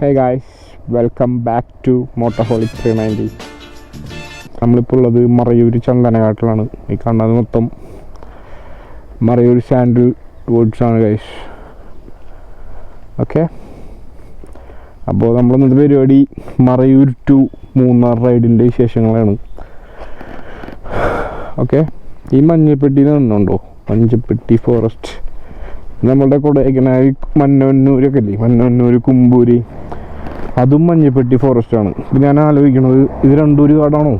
Hey guys, welcome back to Motoholic 390. നമ്മളിപ്പോൾ ഉള്ളത് മറയൂർ ചന്ദനകാട്ടിലാണ്. ഈ കാണുന്നത് മൊത്തം മറയൂർ സാൻഡിൽ വുഡ്സാണ് ഗൈസ്. ഓക്കെ, അപ്പോൾ നമ്മളിന്നത്തെ പരിപാടി മറയൂർ ടു മൂന്നാർ റൈഡിൻ്റെ വിശേഷങ്ങളാണ്. ഓക്കെ, ഈ മഞ്ഞപ്പെട്ടി കാണുന്നുണ്ടോ? മഞ്ഞപ്പെട്ടി ഫോറസ്റ്റ് നമ്മളുടെ കൊടൈക്കനാൽ മന്നന്നൂരൊക്കെ ഇല്ലേ, മന്നന്നൂർ കുമ്പൂര്, അതും മഞ്ഞപ്പെട്ടി ഫോറസ്റ്റാണ്. ഇപ്പം ഞാൻ ആലോചിക്കണത്, ഇത് രണ്ടൂര് കാടാണോ?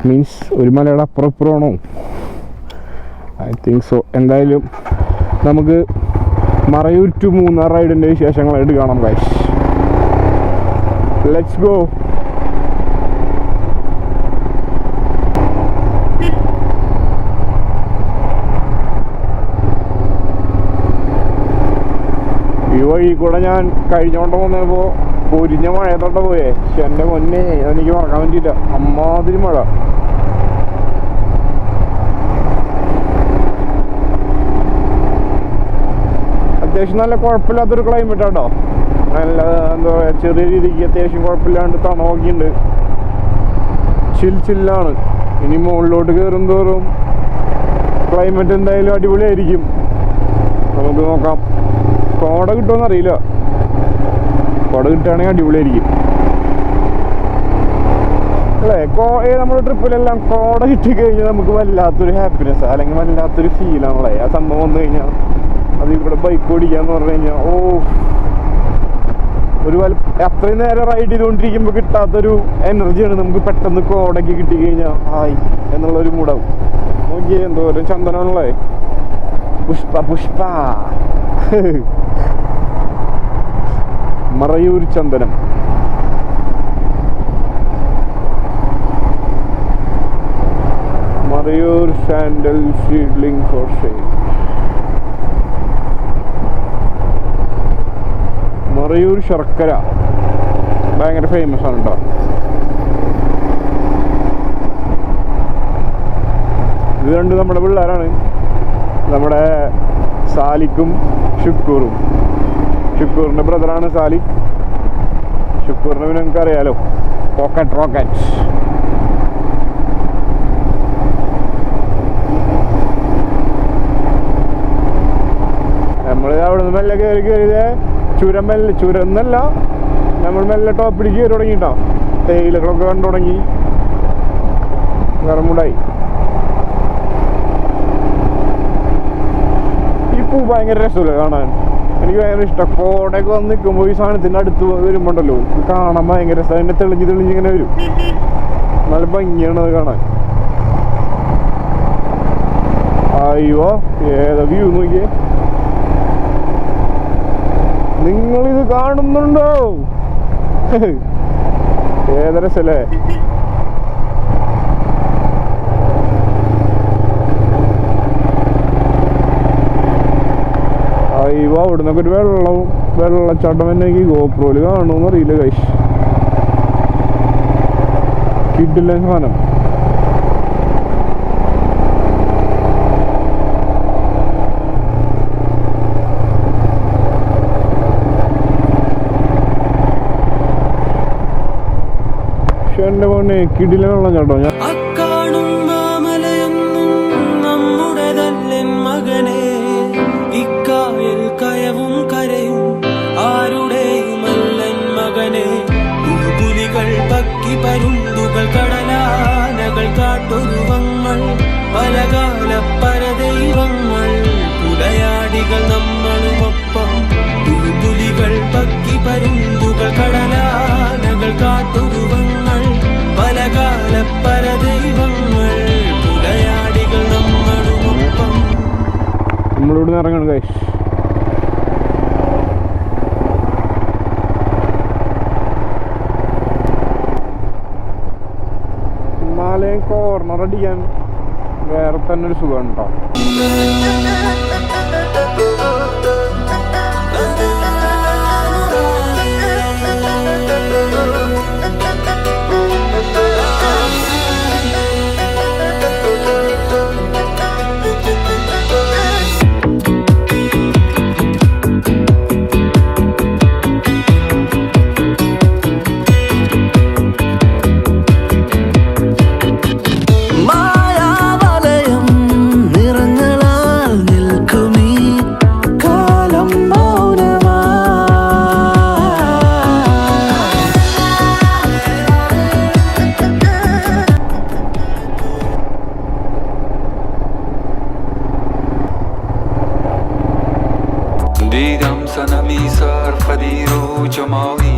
മീൻസ് ഒരു മലയുടെ അപ്പുറം ഇപ്പുറമാണോ? I think so. എന്തായാലും നമുക്ക് മറയൂർ ടു മൂന്നാർ റൈഡിൻ്റെ വിശേഷങ്ങളായിട്ട് കാണാം ഗൈസ്. Let's go. ഈ വഴി കൂടെ ഞാൻ കഴിഞ്ഞോണ്ട് വന്നപ്പോൾ പൊരിഞ്ഞ മഴയത്തോട്ട് പോയേ. പക്ഷെ എൻ്റെ മുന്നേ എനിക്ക് മറക്കാൻ പറ്റിയില്ല, അമ്മാതിരി മഴ. അത്യാവശ്യം നല്ല കുഴപ്പമില്ലാത്തൊരു ക്ലൈമറ്റ് ആട്ടോ. നല്ല എന്താ പറയുക, ചെറിയ രീതിക്ക് അത്യാവശ്യം കുഴപ്പമില്ലാണ്ട് തണുപ്പൊക്കെയുണ്ട്. ചില്ലാണ്. ഇനി മുകളിലോട്ട് കയറും തോറും ക്ലൈമറ്റ് എന്തായാലും അടിപൊളിയായിരിക്കും. നമുക്ക് നോക്കാം. കോട കിട്ടുമെന്ന് അറിയില്ല. കോട കിട്ടുകയാണെങ്കിൽ അടിപൊളിയായിരിക്കും അല്ലേ? നമ്മുടെ ട്രിപ്പിലെല്ലാം കോട കിട്ടിക്കഴിഞ്ഞാൽ നമുക്ക് വല്ലാത്തൊരു ഹാപ്പിനെസ് അല്ലെങ്കിൽ വല്ലാത്തൊരു ഫീലാണല്ലേ ആ സംഭവം വന്നു കഴിഞ്ഞാൽ. അതിൽ കൂടെ ബൈക്ക് ഓടിക്കാന്ന് പറഞ്ഞു കഴിഞ്ഞാൽ അത്രയും നേരം റൈഡ് ചെയ്തുകൊണ്ടിരിക്കുമ്പോൾ കിട്ടാത്തൊരു എനർജിയാണ് നമുക്ക് പെട്ടെന്ന് കോടയ്ക്ക് കിട്ടിക്കഴിഞ്ഞാൽ ഹായ് എന്നുള്ളൊരു മൂടാവും. നോക്കിയേ എന്തോരം ചന്ദനമാണല്ലേ. പുഷ്പ മറയൂർ ചന്ദനം. Marayoor sandal seedling for sale. Marayoor ശർക്കര ഭയങ്കര ഫേമസ് ആണ് കേട്ടോ. ഇത് രണ്ട് നമ്മുടെ പിള്ളേരാണ്, നമ്മുടെ സാലിക്കും ഷുക്കൂറും. ഷുക്കൂറിൻ്റെ ബ്രദറാണ് സാലിക്. ഷുക്കൂറിനെ പിന്നെ നിങ്ങൾക്ക് അറിയാലോ, റോക്കറ്റ്. നമ്മൾ അവിടെ നിന്ന് മെല്ലെ കയറിയത് ചുരന്നല്ല, നമ്മൾ മെല്ലെ ടോപ്പിലേക്ക് കയറി തുടങ്ങിയിട്ടോ. തേയിലകളൊക്കെ കണ്ടു തുടങ്ങി, കറമുണ്ടായി. ഈ പൂ ഭയങ്കര രസമല്ലേ കാണാൻ, എനിക്ക് ഭയങ്കര ഇഷ്ടം. കോടയൊക്കെ വന്ന് നിൽക്കുമ്പോൾ ഈ സാധനത്തിൻ്റെ അടുത്ത് വരുമ്പോണ്ടല്ലോ കാണാൻ ഭയങ്കര രസം. അതിനെ തെളിഞ്ഞിങ്ങനെ വരും, നല്ല ഭംഗിയാണ് അത് കാണാൻ. അയ്യോ ഏതാ വ്യൂ നോക്കിയേ. നിങ്ങളിത് കാണുന്നുണ്ടോ? ഏത് രസല്ലേ. അയ്യോ അവിടെ നിന്നൊക്കെ ഒരു വെള്ളച്ചാട്ടം തന്നെ എനിക്ക് ഗോപ്രോയില് കാണുമെന്ന് അറിയില്ല ഗൈസ്. കിട്ടില്ല സാധനം. പക്ഷെ എൻ്റെ മോനെ കിടില വെള്ളച്ചാട്ടോ. ഞാൻ കയവും കരയും ആരുടെയുമല്ലൻ മകനെ. പുലികൾ പക്കി പരുന്തുകൾ കടലാനകൾ കാട്ടൊരുവങ്ങൾ പലകാല പരദൈവങ്ങൾ പുലയാടികൾ നമ്മളുമൊപ്പം. പുലികൾ പക്കി പരുന്തുകൾ കടലാനകൾ കാട്ടൊരുവങ്ങൾ പലകാല പരദൈവങ്ങൾ പുലയാടികൾ നമ്മളുമൊപ്പം. നമ്മളിവിടെ നിന്ന് ഇറങ്ങണം ഗൈസ്. ഹിമാലയൻ കോർണർ അടിക്കാൻ വേറെ തന്നെ ഒരു സുഖം ഉണ്ടോ. صنمی سر فدیر و جمالی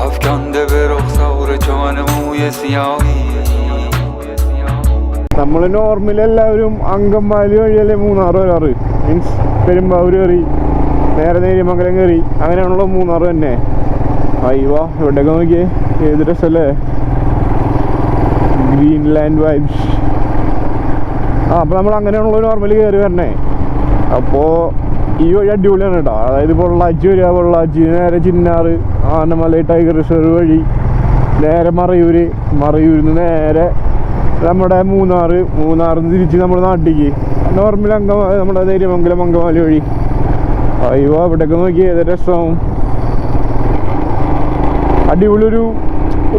افکنده به رخسار جوان موی سیاهی നമ്മൾ നോർമലി എല്ലാവരും അങ്കമാലി വഴിയല്ലേ മൂന്നാർ വരാറ്. മീൻസ് പെരുമ്പാവൂർ കയറി നേരെ നേര്യമംഗലം കയറി അങ്ങനെയാണല്ലോ മൂന്നാർ തന്നെ. അയ്യോ ഇവിടെയൊക്കെ നോക്കിയേ ഏത് രസമല്ലേ, ഗ്രീൻലാൻഡ് വൈബ്സ്. അപ്പോൾ നമ്മൾ അങ്ങനെയാണല്ലോ നോർമലി കയറി വരണേ. അപ്പോൾ ഈ വഴി അടിപൊളിയാണ് കേട്ടോ. അതായത് പൊള്ളാച്ചി വരിക, പൊള്ളാച്ചി നേരെ ചിന്നാറ്, ആനമല ടൈഗർ റിസർവ് വഴി നേരെ മറയൂര്, മറയൂരിൽ നിന്ന് നേരെ നമ്മുടെ മൂന്നാറിൽ നിന്ന് തിരിച്ച് നമ്മുടെ നാട്ടിലേക്ക് നോർമൽ നമ്മുടെ നേര്യമംഗലം അങ്കമാലി വഴി. അയ്യോ ഇവിടെയൊക്കെ നോക്കി ഏത് രസം, അടിപൊളി ഒരു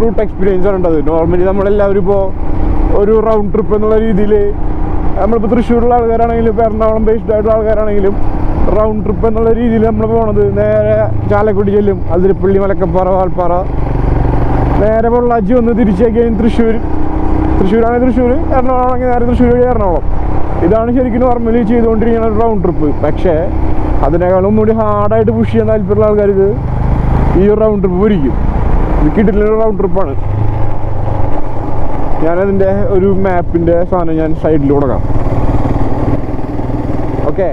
റൂട്ട് എക്സ്പീരിയൻസ് ആണ് ഉണ്ടത്. നോർമലി നമ്മളെല്ലാവരും ഇപ്പോൾ ഒരു റൗണ്ട് ട്രിപ്പ് എന്നുള്ള രീതിയിൽ നമ്മളിപ്പോൾ തൃശ്ശൂരുള്ള ആൾക്കാരാണെങ്കിലും ഇപ്പോൾ എറണാകുളം ബേസ്ഡ് ആയിട്ടുള്ള ആൾക്കാരാണെങ്കിലും റൗണ്ട് ട്രിപ്പ് എന്നുള്ള രീതിയിൽ നമ്മൾ പോണത് നേരെ ചാലക്കുടി ചെല്ലും, അതിരപ്പള്ളി, മലക്കപ്പാറ, വാൽപ്പാറ, നേരെ പൊള്ളാച്ചി വന്ന് തിരിച്ചേക്ക് തൃശ്ശൂരാണെങ്കിൽ തൃശ്ശൂർ, എറണാകുളമാണെങ്കിൽ നേരെ തൃശ്ശൂർ വഴി എറണാകുളം. ഇതാണ് ശരിക്കും നോർമലി ചെയ്തുകൊണ്ടിരിക്കുന്ന ഒരു റൗണ്ട് ട്രിപ്പ്. പക്ഷേ അതിനേക്കാളും ഒന്നുകൂടി ഹാർഡായിട്ട് പുഷ് ചെയ്യാൻ താല്പര്യമുള്ള ആൾക്കാർക്ക് ഈ ഒരു റൗണ്ട് ട്രിപ്പ് ഇരിക്കും. ഇത് കിട്ടില്ലൊരു റൗണ്ട് ട്രിപ്പാണ്. ഞാനതിൻ്റെ ഒരു മാപ്പിൻ്റെ സാധനം ഞാൻ സൈഡിൽ കൊടുക്കാം. ഓക്കെ,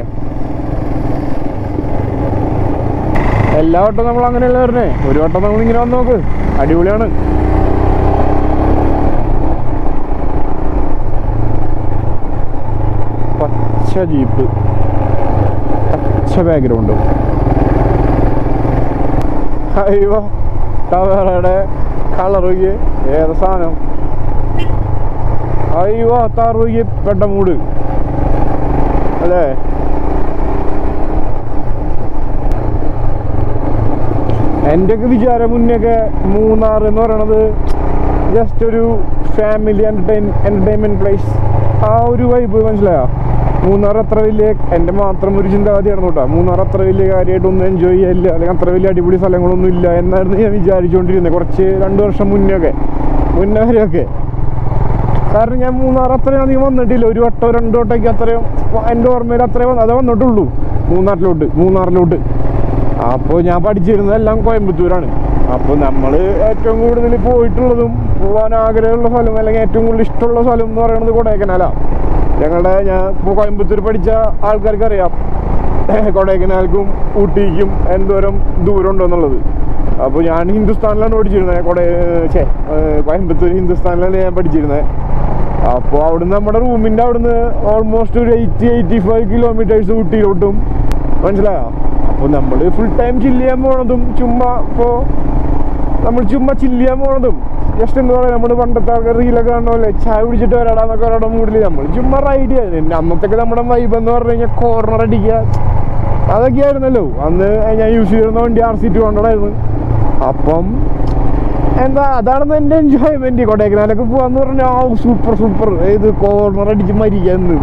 എല്ലാ വട്ടം നമ്മൾ അങ്ങനെയല്ല വരണേ. ഒരു വട്ടം നമ്മളിങ്ങനെ വന്ന് നോക്ക്, അടിപൊളിയാണ്. പച്ച ജീപ്പ്, പച്ച ബാക്ക്ഗ്രൗണ്ട്. അയ്യോ ടവേറയുടെ കളറുകി ഏത് സാധനം. അയ്യോ താറുകി പെട്ട മൂട് അല്ലേ. എൻ്റെയൊക്കെ വിചാരം മുന്നേയൊക്കെ മൂന്നാർ എന്ന് പറയണത് ജസ്റ്റ് ഒരു ഫാമിലി എൻ്റർടൈൻമെൻറ്റ് പ്ലേസ്, ആ ഒരു വൈബ്. മനസ്സിലായോ? മൂന്നാർ അത്ര വലിയ എൻ്റെ മാത്രം ഒരു ചിന്താഗതിയായിരുന്നു കേട്ടോ. മൂന്നാർ അത്ര വലിയ കാര്യമായിട്ടൊന്നും എൻജോയ് ചെയ്യാനില്ല, അല്ലെങ്കിൽ അത്ര വലിയ അടിപൊളി സ്ഥലങ്ങളൊന്നും ഇല്ല എന്നായിരുന്നു ഞാൻ വിചാരിച്ചുകൊണ്ടിരുന്നത് കുറച്ച് 2 വർഷം മുന്നേ വരെയൊക്കെ. കാരണം ഞാൻ മൂന്നാർ അത്രയും അധികം വന്നിട്ടില്ല. ഒരു വട്ടോ 2 വട്ടമൊക്കെ അത്രയും എൻ്റെ ഓർമ്മയിൽ അത്രയും അതേ വന്നിട്ടുള്ളൂ മൂന്നാറിലോട്ട്. അപ്പോൾ ഞാൻ പഠിച്ചിരുന്നതെല്ലാം കോയമ്പത്തൂരാണ്. അപ്പോൾ നമ്മൾ ഏറ്റവും കൂടുതൽ പോയിട്ടുള്ളതും പോകാൻ ആഗ്രഹമുള്ള സ്ഥലം അല്ലെങ്കിൽ ഏറ്റവും കൂടുതൽ ഇഷ്ടമുള്ള സ്ഥലം എന്ന് പറയുന്നത് കൊടൈക്കനാലാണ്. ഞാൻ ഇപ്പോൾ കോയമ്പത്തൂർ പഠിച്ച ആൾക്കാർക്ക് അറിയാം കൊടൈക്കനാൽക്കും ഊട്ടിക്കും എന്തോരം ദൂരം ഉണ്ടോയെന്നുള്ളത്. അപ്പോൾ ഞാൻ ഹിന്ദുസ്ഥാനിലാണ് പഠിച്ചിരുന്നത്, കോയമ്പത്തൂർ ഹിന്ദുസ്ഥാനിലാണ് ഞാൻ പഠിച്ചിരുന്നത്. അപ്പോൾ അവിടുന്ന് നമ്മുടെ റൂമിൻ്റെ അവിടുന്ന് ഓൾമോസ്റ്റ് ഒരു 80-85 കിലോമീറ്റേഴ്സ് ഊട്ടിയിലോട്ടും. മനസ്സിലായോ? അപ്പോൾ നമ്മൾ ഫുൾ ടൈം ചില്ല് ചെയ്യാൻ പോണതും ചുമ്മാ ചില്ല് ചെയ്യാൻ പോണതും ജസ്റ്റ് എന്താ പറയുക, നമ്മൾ പണ്ടത്തെ ആൾക്കാർ റീലൊക്കെ കാണുമല്ലേ, ചായ പിടിച്ചിട്ട് വരാടാന്നൊക്കെ ഒരാടെ മൂഡിൽ നമ്മൾ ചുമ്മാ റൈഡ് ചെയ്യാൻ. അന്നത്തൊക്കെ നമ്മുടെ വൈബ് എന്ന് പറഞ്ഞു കഴിഞ്ഞാൽ കോർണർ അടിക്കുക അതൊക്കെ ആയിരുന്നല്ലോ അന്ന്. ഞാൻ യൂസ് ചെയ്തിരുന്ന വണ്ടി RC200 ആയിരുന്നു. അപ്പം അതാണ് എൻ്റെ എൻജോയ്മെൻറ്റ്. കൊടൈക്കനാലൊക്കെ പോകാന്ന് പറഞ്ഞാൽ സൂപ്പർ ഏത് കോർണർ അടിച്ച് മരിക്കാന്ന്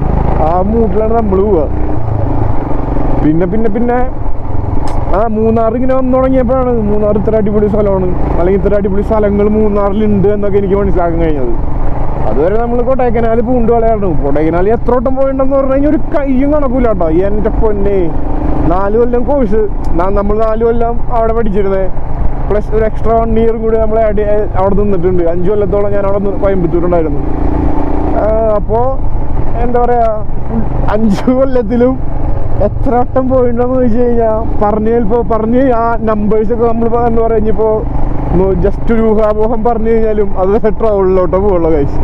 ആ മൂട്ടിലാണ് നമ്മൾ പോവുക. പിന്നെ മൂന്നാർ ഇങ്ങനെ വന്നു തുടങ്ങിയപ്പോഴാണ് മൂന്നാർ ഇത്ര അടിപൊളി സ്ഥലമാണ്, അല്ലെങ്കിൽ ഇത്ര അടിപൊളി സ്ഥലങ്ങൾ മൂന്നാറിലുണ്ട് എന്നൊക്കെ എനിക്ക് മനസ്സിലാക്കാൻ കഴിഞ്ഞത്. അതുവരെ നമ്മൾ കൊടൈക്കനാൽ പൂണ്ട് കളയായിരുന്നു. കൊടൈക്കനാൽ എത്ര വട്ടം പോയിട്ടുണ്ടെന്ന് പറഞ്ഞു കഴിഞ്ഞാൽ ഒരു കയ്യും കണക്കൂല കേട്ടോ. എൻ്റെ പൊന്നെ, 4 കൊല്ലം കോഴ്സ് നമ്മൾ 4 കൊല്ലം അവിടെ പഠിച്ചിരുന്നത്, പ്ലസ് ഒരു എക്സ്ട്രാ 1 ഇയർ കൂടി നമ്മൾ അവിടെ നിന്നിട്ടുണ്ട്. 5 കൊല്ലത്തോളം ഞാൻ അവിടെ കോയമ്പത്തൂരുണ്ടായിരുന്നു. അപ്പോൾ എന്താ പറയുക, 5 കൊല്ലത്തിലും എത്ര വട്ടം പോയിട്ടുണ്ടെന്ന് ചോദിച്ചു കഴിഞ്ഞാൽ പറഞ്ഞ് ആ നമ്പേഴ്സൊക്കെ നമ്മൾ എന്താ പറയുക, ഇനിയിപ്പോൾ ജസ്റ്റ് ഒരു ഊഹാപോഹം പറഞ്ഞു കഴിഞ്ഞാലും അത് ട്രാവലിലോട്ടോ പോകുള്ള കാഴ്ച.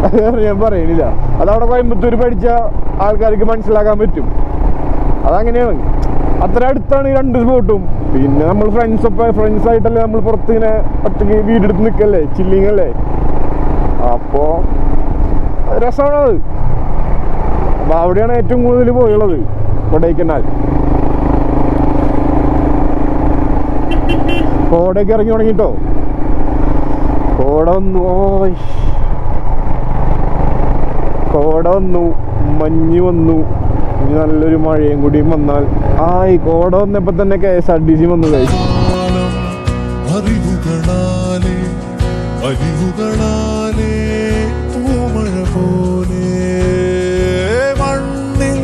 അത് ഞാൻ പറയുന്നില്ല, അതവിടെ കോയമ്പത്തൂർ പഠിച്ച ആൾക്കാർക്ക് മനസ്സിലാക്കാൻ പറ്റും. അതങ്ങനെയാണ്, അത്ര അടുത്താണ് ഈ 2 സ്പോട്ടും. പിന്നെ നമ്മൾ ഫ്രണ്ട്സായിട്ടല്ലേ നമ്മൾ പുറത്തിങ്ങനെ ഒറ്റയ്ക്ക് വീടെടുത്ത് നിൽക്കല്ലേ, ചില്ലിങ് അല്ലേ. അപ്പോൾ രസമാണത്. അപ്പോൾ അവിടെയാണ് ഏറ്റവും കൂടുതൽ പോയുള്ളത്, കൊടൈക്കനാൽ. കോടയൊക്കെ ഇറങ്ങി തുടങ്ങിട്ടോ. കോട വന്നു, മഞ്ഞ് വന്നു, ഇനി നല്ലൊരു മഴയും കൂടിയും വന്നാൽ. കോട വന്നപ്പോൾ തന്നെ KSRTC വന്നു കഴിച്ചു. അറിവുകളാലേ അരിവുകളാലേ പൂമഴ പോലെ മണ്ണിൽ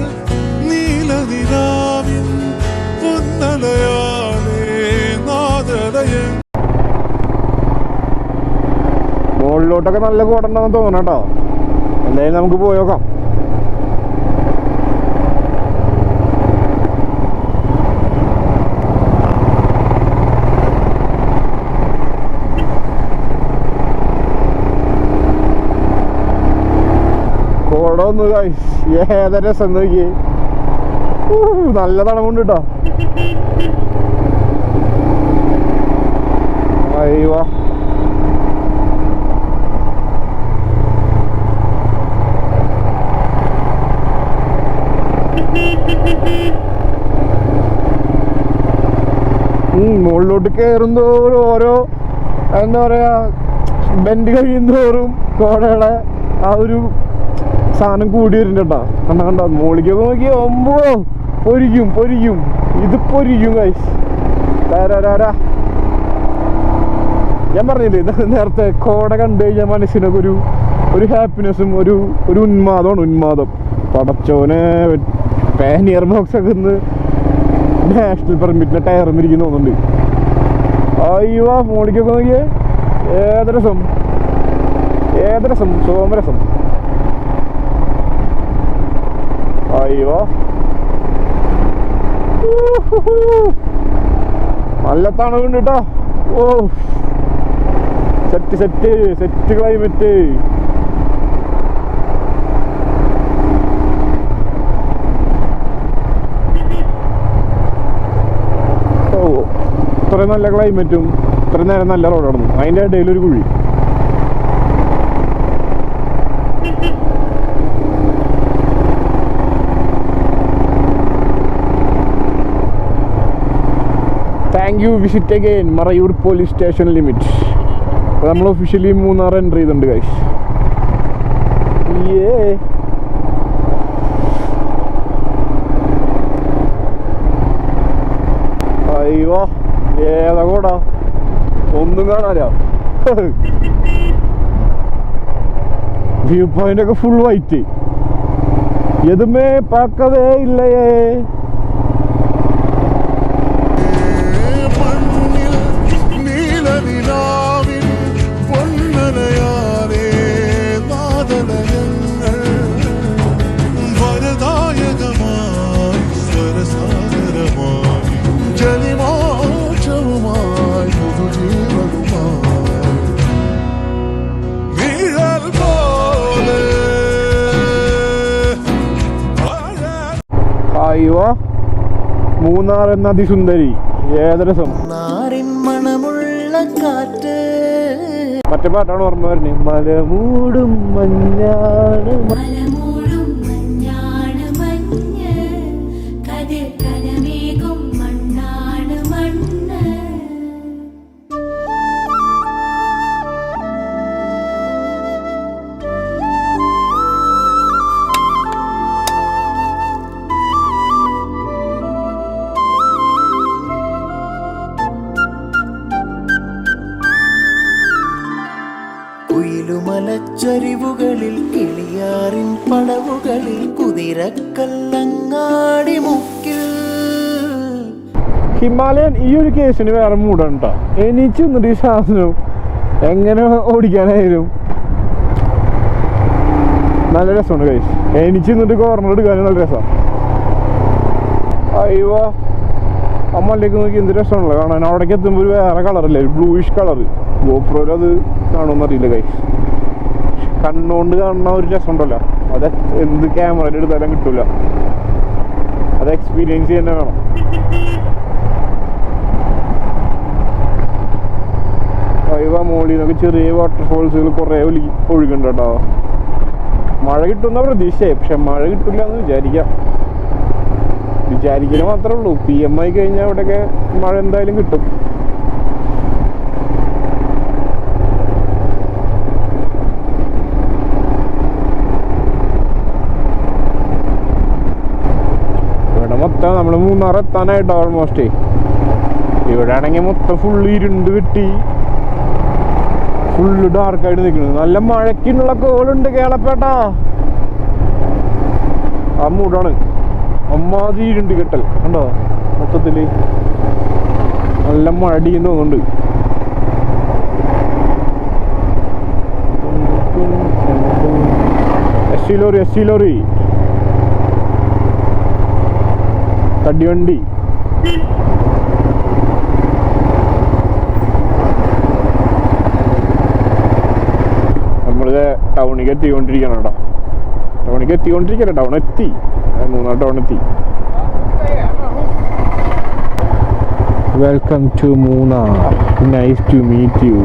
നീലനിലാവിൻ പൊന്നലയാലേ നാദലയ. മുകളിലോട്ടൊക്കെ നല്ല കോടണ്ടെന്ന് തോന്നണം കേട്ടോ. എന്തായാലും നമുക്ക് പോയോക്കാം. കോട ഒന്ന് ഏതാ രസം നോക്കിയേ. നല്ല തണമുണ്ട് കേട്ടോ. അയ്യോ മുകളിലോട്ട് കയറുന്തോറും ഓരോ എന്താ പറയാ ബെൻഡ് കഴിയുന്തോറും കോടയുടെ ആ ഒരു സാധനം കൂടി വരുന്നുണ്ട് കേട്ടോ. കണ്ടോ മുകളിലേക്കൊക്കെ നോക്കി ഒമ്പോ പൊരിക്കും ഇത് പൊരിക്കും ഗൈസ്. തരാ ഞാൻ പറഞ്ഞില്ലേ നേരത്തെ കോട കണ്ടു കഴിഞ്ഞാൽ മനസ്സിനൊക്കെ ഒരു ഹാപ്പിനെസ്സും ഒരു ഉന്മാദം. പടച്ചോനെ പാനിയർ ബോക്സ് ഒക്കെ ഇന്ന് നാഷണൽ പെർമിറ്റിന്റെ ടയറും ഇരിക്കുന്നു തോന്നുന്നുണ്ട്. അയ്യോ മോളിക്കൊക്കെ നോക്കിയേ ഏതരസം സോമരസം. അയ്യോ നല്ല തണവുണ്ട് കേട്ടോ. ഓ സെറ്റ് ക്ലൈമറ്റ്. ഇത്രയും നല്ല ക്ലൈമറ്റും ഇത്രയും നേരം നല്ല റോഡായിരുന്നു. അതിൻ്റെ ഇടയിൽ ഒരു കുഴി. Thank you. Visit again Marayoor police station limit. അപ്പോൾ നമ്മൾ ഒഫീഷ്യലി മൂന്നാർ എൻ്റർ ചെയ്തിട്ടുണ്ട് ഗൈസ്. അയ്യോ ഏതാ കൂടാ ഒന്നും കാണാനോ. വ്യൂ പോയിന്റ് ഒക്കെ ഫുൾ വൈറ്റ്. എതുമേ പാക്കവേ ഇല്ലയേ. മണ്ണിൽ നീലനിലാവിൻ പൊന്നലയാലേ നാദലയങ്ങൾ വരദായകമായി സ്വരസാഗരമായി ജനിമോക്ഷവുമായി പുതുജീവനുമായി നിഴൽ പോലെ. അയ്യോ മൂന്നാർ എന്ന അതിസുന്ദരി ഏതരസം. മണമുള്ള കാറ്റ് മറ്റേ പാട്ടാണ് ഓർമ്മ വരുന്നത്. മലമൂടും മഞ്ഞാണ് മലമൂടും മഞ്ഞാണ് മഞ്ഞ് കതിർ കലമേകും മണ്ണാണ് മണ്ണ്. കുയിലുമലച്ചരിവുകളിൽ കിളിയാറിൻ പടവുകളിൽ കുതിരക്കല്ലങ്ങാടി മുക്കിൽ. ഹിമാലയൻ ഈ ഒരു കേസിന് വേറെ മൂടാണ് കേട്ടോ. എനിക്ക് എന്നിട്ട് ഈ സാധനം എങ്ങനെ ഓടിക്കാനായാലും നല്ല രസമുണ്ട് കൈസ്. എനിക്ക് എന്നിട്ട് കോർണർ എടുക്കാനും നല്ല രസമാണ്. അയ്യോ അമ്മലേക്ക് നോക്കി എന്ത് രസമാണല്ലോ കാണാൻ. അവിടേക്ക് എത്തുമ്പോൾ ഒരു വേറെ കളറല്ലേ, ഒരു ബ്ലൂയിഷ് കളറ്. ഗോപ്രോയിൽ അത് കാണുമെന്ന് അറിയില്ല കൈസ്. കണ്ണുകൊണ്ട് കാണുന്ന ഒരു രസം ഉണ്ടല്ലോ, അത് എന്ത് ക്യാമറയിൽ എടുത്താലും കിട്ടൂല. അത് എക്സ്പീരിയൻസ് തന്നെ വേണം. അയ്യോ മോളിൽ നിന്നൊക്കെ ചെറിയ വാട്ടർഫോൾസുകൾ കുറേ ഒഴുകുന്നുണ്ട് കേട്ടോ. മഴ കിട്ടുന്ന പ്രതീക്ഷയായി, പക്ഷെ മഴ കിട്ടില്ല എന്ന് വിചാരിക്കല് മാത്രമേ ഉള്ളൂ. PM ആയി കഴിഞ്ഞാൽ അവിടെയൊക്കെ മഴ എന്തായാലും കിട്ടും. ഇവിടെ മൊത്തം നമ്മൾ മൂന്നാർ എത്താനായിട്ടോ ഓൾമോസ്റ്റ്. ഇവിടെ ഇവിടെ ആണെങ്കിൽ മൊത്തം ഫുള്ള് ഇരുണ്ട് കെട്ടി ഫുള്ള് ഡാർക്കായിട്ട് നിൽക്കുന്നത്. നല്ല മഴയ്ക്കുള്ള കോളുണ്ട് കേളപ്പേട്ടാ. ആ മൂടാണ് അമ്മാതി ഇരുണ്ട് കെട്ടൽ കണ്ടോ. മൊത്തത്തില് നല്ല മഴ അടിയെന്ന് തോന്നുന്നുണ്ട്. എസ് സി ലോറി തടിവണ്ടി. നമ്മളിത് ടൗണിലേക്ക് എത്തിക്കൊണ്ടിരിക്കണം കേട്ടോ. ടൗൺ എത്തി. മൂന്നാർ ടൗൺ എത്തി. Welcome to Munnar. Nice to meet U.